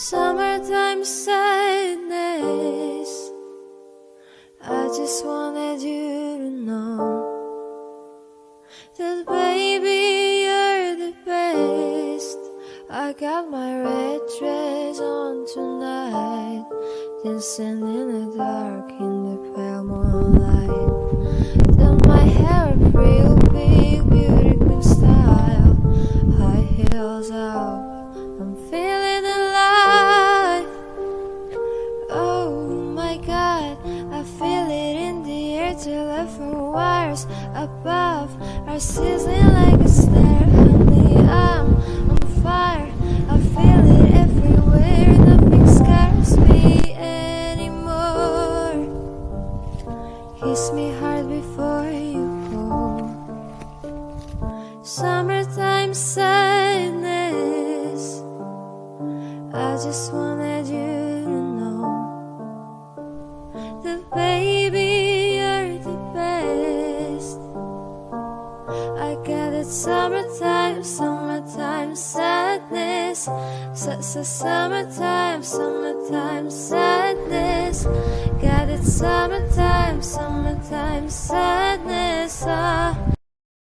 Summertime sadness. I just wanted you to know that baby you're the best. I got my red dress on tonight, dancing in the dark in the pale moonlight. Done my hair up real big, beauty queen style, high heels up, I'm feeling alive. Oh my God, I feel it in the air. Telephone wires above are sizzling like a snare. Honey, I'm on fire, I feel it everywhere. Nothing scares me anymore. Kiss me hard before you go. Summertime sadness. I just wanted you to know that baby you're the best. I got that summertime sadness. Summertime sadness. Got it summertime sadness.